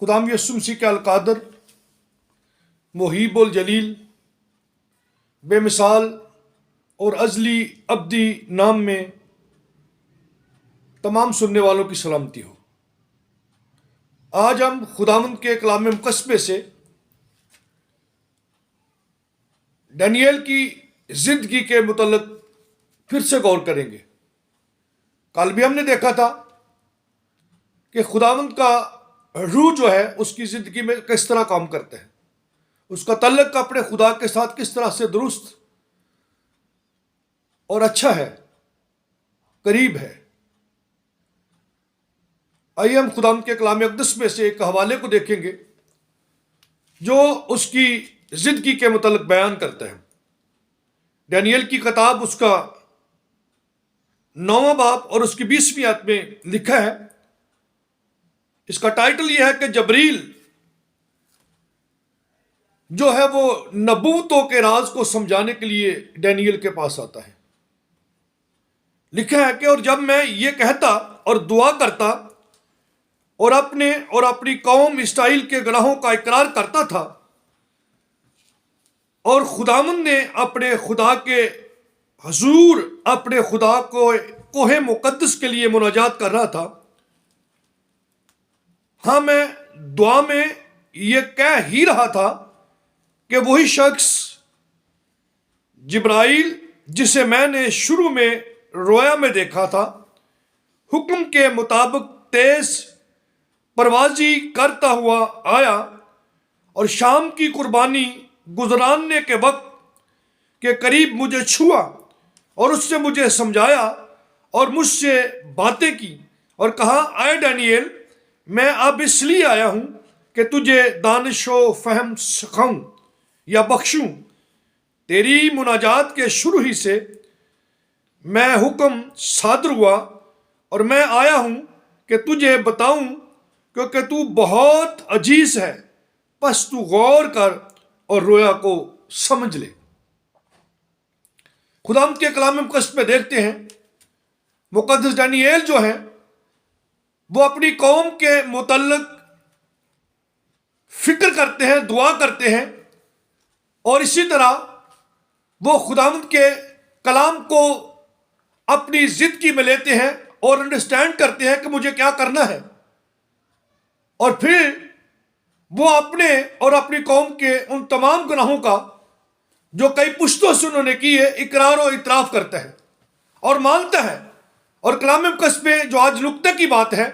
خداوند یسوع مسیح کے القادر، محیب الجلیل، بے مثال اور ازلی ابدی نام میں تمام سننے والوں کی سلامتی ہو۔ آج ہم خداوند کے کلام مقدس میں سے ڈینیل کی زندگی کے متعلق پھر سے غور کریں گے۔ کل بھی ہم نے دیکھا تھا کہ خداوند کا روح جو ہے اس کی زندگی میں کس طرح کام کرتا ہے، اس کا تعلق اپنے خدا کے ساتھ کس طرح سے درست اور اچھا ہے، قریب ہے۔ آئیے ہم خداوند کے کلام مقدس میں سے ایک حوالے کو دیکھیں گے جو اس کی زندگی کے متعلق بیان کرتا ہے۔ ڈینیل کی کتاب اس کا 9واں باب اور اس کی 20ویں آیت میں لکھا ہے۔ اس کا ٹائٹل یہ ہے کہ جبریل جو ہے وہ نبوتوں کے راز کو سمجھانے کے لیے ڈینیل کے پاس آتا ہے۔ لکھا ہے کہ اور جب میں یہ کہتا اور دعا کرتا اور اپنے اور اپنی قوم اسرائیل کے گناہوں کا اقرار کرتا تھا، اور خداوند نے اپنے خدا کے حضور اپنے خدا کو کوہ مقدس کے لیے مناجات کر رہا تھا، ہاں میں دعا میں یہ کہہ ہی رہا تھا کہ وہی شخص جبرائیل جسے میں نے شروع میں رویا میں دیکھا تھا، حکم کے مطابق تیز پروازی کرتا ہوا آیا اور شام کی قربانی گزراننے کے وقت کے قریب مجھے چھوا اور اس سے مجھے سمجھایا اور مجھ سے باتیں کی اور کہا، اے ڈینیل، میں اب اس لیے آیا ہوں کہ تجھے دانش و فہم سکھاؤں یا بخشوں۔ تیری مناجات کے شروع ہی سے میں حکم صادر ہوا اور میں آیا ہوں کہ تجھے بتاؤں، کیونکہ تو بہت عزیز ہے، پس تو غور کر اور رویا کو سمجھ لے۔ خداوند کے کلام مقدس میں دیکھتے ہیں مقدس ڈینیل جو ہیں وہ اپنی قوم کے متعلق فکر کرتے ہیں، دعا کرتے ہیں، اور اسی طرح وہ خداوند کے کلام کو اپنی زندگی میں لیتے ہیں اور انڈرسٹینڈ کرتے ہیں کہ مجھے کیا کرنا ہے، اور پھر وہ اپنے اور اپنی قوم کے ان تمام گناہوں کا جو کئی پشتوں سے انہوں نے کی ہے اقرار و اعتراف کرتا ہے اور مانتا ہے۔ اور کلام مقدس میں جو آج نقطے کی بات ہے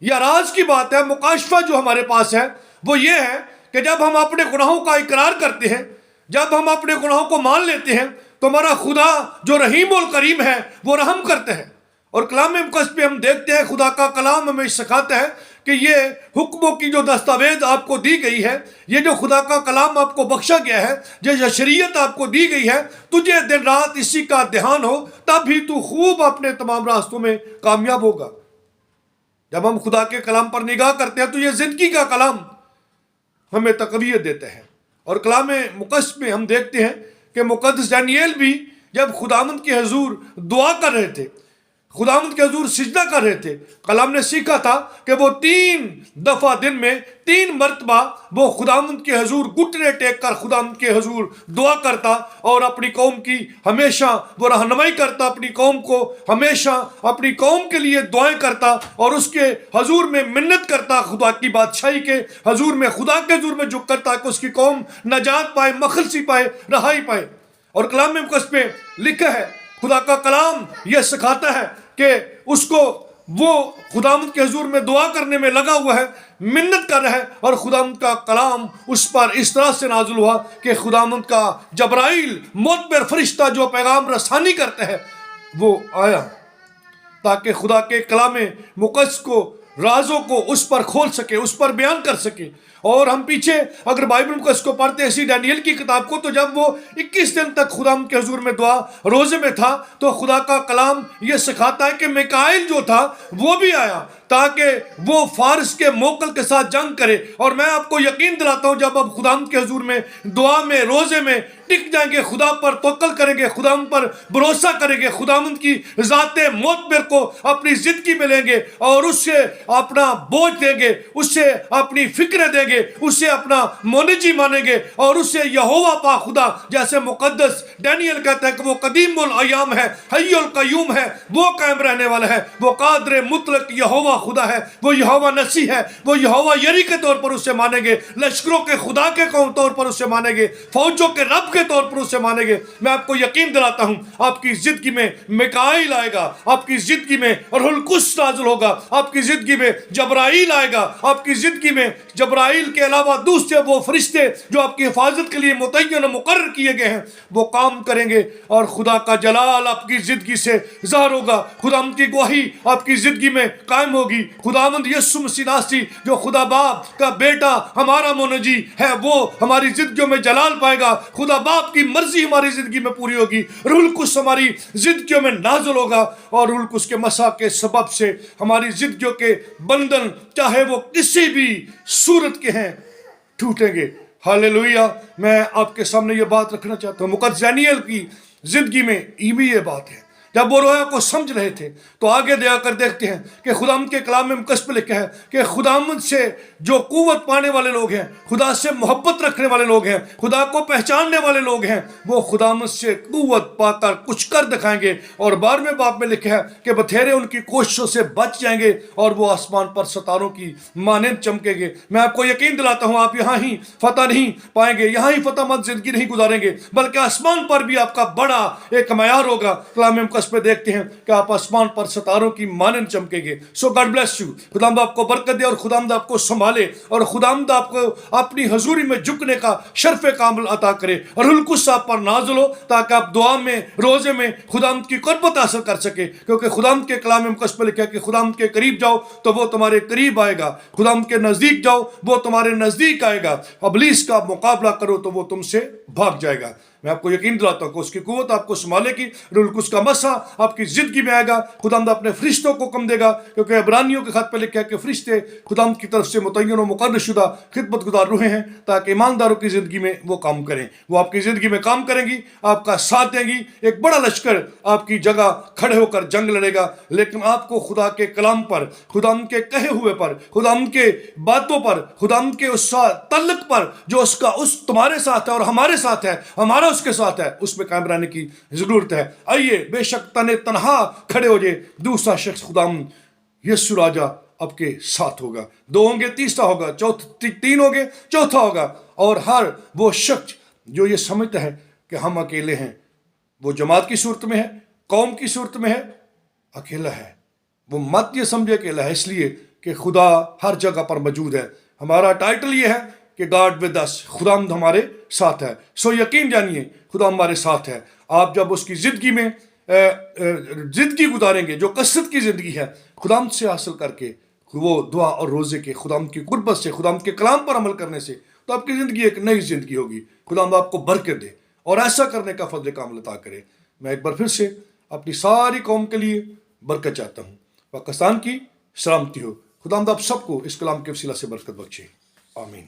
یا راز کی بات ہے، مکاشفہ جو ہمارے پاس ہے، وہ یہ ہے کہ جب ہم اپنے گناہوں کا اقرار کرتے ہیں، جب ہم اپنے گناہوں کو مان لیتے ہیں، تو ہمارا خدا جو رحیم الکریم ہے وہ رحم کرتا ہے۔ اور کلام مقدس پہ ہم دیکھتے ہیں خدا کا کلام ہمیں سکھاتا ہے کہ یہ حکموں کی جو دستاویز آپ کو دی گئی ہے، یہ جو خدا کا کلام آپ کو بخشا گیا ہے، جو شریعت آپ کو دی گئی ہے، تجھے دن رات اسی کا دھیان ہو، تب ہی تو خوب اپنے تمام راستوں میں کامیاب ہوگا۔ جب ہم خدا کے کلام پر نگاہ کرتے ہیں تو یہ زندگی کا کلام ہمیں تقویت دیتا ہے۔ اور کلام مقدس میں ہم دیکھتے ہیں کہ مقدس ڈینیل بھی جب خداوند کے حضور دعا کر رہے تھے، خداوند کے حضور سجدہ کر رہے تھے، کلام نے سیکھا تھا کہ وہ 3 دفعہ دن میں 3 مرتبہ وہ خداوند کے حضور گھٹنے ٹیک کر خداوند کے حضور دعا کرتا اور اپنی قوم کی ہمیشہ وہ رہنمائی کرتا، اپنی قوم کو ہمیشہ اپنی قوم کے لیے دعائیں کرتا اور اس کے حضور میں منت کرتا، خدا کی بادشاہی کے حضور میں، خدا کے حضور میں جھک کرتا کہ اس کی قوم نجات پائے، مخلصی پائے، رہائی پائے۔ اور کلام مقدس میں لکھا ہے، خدا کا کلام یہ سکھاتا ہے کہ اس کو وہ خداوند کے حضور میں دعا کرنے میں لگا ہوا ہے، منت کر رہا ہے، اور خداوند کا کلام اس پر اس طرح سے نازل ہوا کہ خداوند کا جبرائیل معتبر فرشتہ جو پیغام رسانی کرتا ہے وہ آیا تاکہ خدا کے کلام مقدس کو، رازوں کو اس پر کھول سکے، اس پر بیان کر سکے۔ اور ہم پیچھے اگر بائبل مقدس کو پڑھتے اسی ڈینیل کی کتاب کو، تو جب وہ 21 دن تک خدا کے حضور میں دعا روزے میں تھا، تو خدا کا کلام یہ سکھاتا ہے کہ میکائیل جو تھا وہ بھی آیا تاکہ وہ فارس کے موکل کے ساتھ جنگ کرے. اور میں آپ کو یقین دلاتا ہوں جب آپ خداوند کے حضور میں دعا میں روزے میں ٹک جائیں گے, خدا پر توکل کریں گے, خداوند پر بھروسہ کریں گے, خداوند کی ذات معتبر کو اپنی زندگی میں لیں گے اور اس سے اپنا بوجھ دیں گے, اس سے اپنی فکریں دیں گے, اس سے اپنا منجی مانیں گے, اور اس سے یہوہ پاک خدا, جیسے مقدس ڈینیل کہتا ہے کہ وہ قدیم الایام ہے, حی القیوم ہے, وہ قائم رہنے والا ہے, وہ قادر مطلق یہوہ خدا ہے, وہ یہوہ نسی ہے, وہ یہوہ یری کے طور پر اسے مانیں گے, لشکروں کے خدا کے طور پر اسے مانیں گے, فوجوں کے رب کے طور پر اسے مانیں گے. میں آپ کو یقین دلاتا ہوں آپ کی زندگی میں میکائیل آئے گا, آپ کی زندگی میں روح القدس نازل ہوگا, آپ کی زندگی میں جبرائیل آئے گا, آپ کی زندگی میں جبرائیل کے علاوہ دوسرے وہ فرشتے جو آپ کی حفاظت کے لیے متعین و مقرر کیے گئے ہیں وہ کام کریں گے, اور خدا کا جلال آپ کی زندگی سے ظاہر ہوگا, خداوند کی گواہی آپ کی زندگی میں قائم ہوگی. خداوند یسوع مسیح ناصری جو خدا باپ کا بیٹا ہمارا منجی ہے وہ ہماری زندگیوں میں جلال پائے گا, خدا باپ کی مرضی ہماری زندگی میں پوری ہوگی, روح القدس ہماری زندگیوں میں نازل ہوگا, اور روح القدس کے مسا کے سبب سے ہماری زندگیوں کے بندھن چاہے وہ کسی بھی صورت کے ہیں ٹوٹیں گے. ہاللیلویہ. میں آپ کے سامنے یہ بات رکھنا چاہتا ہوں, مقدس دانیل کی زندگی میں بھی یہ بات ہے. جب وہ رویا کو سمجھ رہے تھے تو آگے دے آ کر دیکھتے ہیں کہ خداوند کے کلام میں مقدس میں لکھا ہے کہ خداوند سے جو قوت پانے والے لوگ ہیں, خدا سے محبت رکھنے والے لوگ ہیں, خدا کو پہچاننے والے لوگ ہیں, وہ خداوند سے قوت پا کر کچھ کر دکھائیں گے. اور 12ویں باب میں لکھا ہے کہ بتھیرے ان کی کوششوں سے بچ جائیں گے اور وہ آسمان پر ستاروں کی مانند چمکیں گے. میں آپ کو یقین دلاتا ہوں آپ یہاں ہی فتح نہیں پائیں گے, یہاں ہی فتح مند زندگی نہیں گزاریں گے, بلکہ آسمان پر بھی آپ کا بڑا ایک معیار ہوگا. کلام مقدس پہ دیکھتے ہیں کہ آپ آسمان پر ستاروں کی مانند چمکیں گے. So God bless you. خداوند آپ کو برکت دے اور خداوند آپ کو سنبھالے اور خداوند آپ کو اپنی حضوری میں جھکنے کا شرف کامل عطا کرے, اور روح القدس آپ پر نازل ہو تاکہ آپ دعا میں روزے میں خداوند کی قربت حاصل کر سکے, کیونکہ خداوند کے کلام مقدس میں لکھا ہے کہ خداوند کے قریب جاؤ تو وہ تمہارے قریب آئے گا, خداوند کے نزدیک جاؤ وہ تمہارے نزدیک آئے گا, ابلیس کا مقابلہ کرو تو وہ تم سے بھاگ جائے گا. میں آپ کو یقین دلاتا ہوں کہ اس کی قوت آپ کو سنبھالے گی, روح القدس کا مسا آپ کی زندگی میں آئے گا, خداوند اپنے فرشتوں کو حکم دے گا, کیونکہ عبرانیوں کے خط پہ لکھا ہے کہ فرشتے خداوند کی طرف سے متعین و مقرر شدہ خدمت گزار روحیں ہیں تاکہ ایمانداروں کی زندگی میں وہ کام کریں. وہ آپ کی زندگی میں کام کریں گی, آپ کا ساتھ دیں گی, ایک بڑا لشکر آپ کی جگہ کھڑے ہو کر جنگ لڑے گا, لیکن آپ کو خدا کے کلام پر, خداوند کے کہے ہوئے پر, خداوند کے باتوں پر, خداوند کے اس تعلق پر جو اس تمہارے ساتھ ہے اور ہمارے ساتھ ہے, ہمارا اس کے ساتھ ہے, اس میں قائم رہنے کی ضرورت ہے. آئیے بے شک تنہا کھڑے ہو جائے, دوسرا شخص خداوند یسوع راجا آپ کے ساتھ ہوگا, 2 ہوں گے تیسرا ہوگا, 3 ہوں گے چوتھا ہوگا. اور ہر وہ شخص جو یہ سمجھتا ہے کہ ہم اکیلے ہیں, وہ جماعت کی صورت میں ہے, قوم کی صورت میں ہے, اکیلا ہے. وہ مت یہ سمجھے اکیلا ہے, اس لیے کہ خدا ہر جگہ پر موجود ہے. ہمارا ٹائٹل یہ ہے کہ گاڈ ود اس, خداوند ہمارے ساتھ ہے. سو یقین جانیے خدا ہمارے ساتھ ہے. آپ جب اس کی زندگی میں زندگی گزاریں گے جو کثرت کی زندگی ہے خداوند سے حاصل کر کے, وہ دعا اور روزے کے, خداوند کی قربت سے, خداوند کے کلام پر عمل کرنے سے, تو آپ کی زندگی ایک نئی زندگی ہوگی. خداوند آپ کو برکت دے اور ایسا کرنے کا فضل کامل عطا کرے. میں ایک بار پھر سے اپنی ساری قوم کے لیے برکت چاہتا ہوں. پاکستان کی سلامتی ہو. خداوند آپ سب کو اس کلام کے وسیلہ سے برکت بخشے. آمین.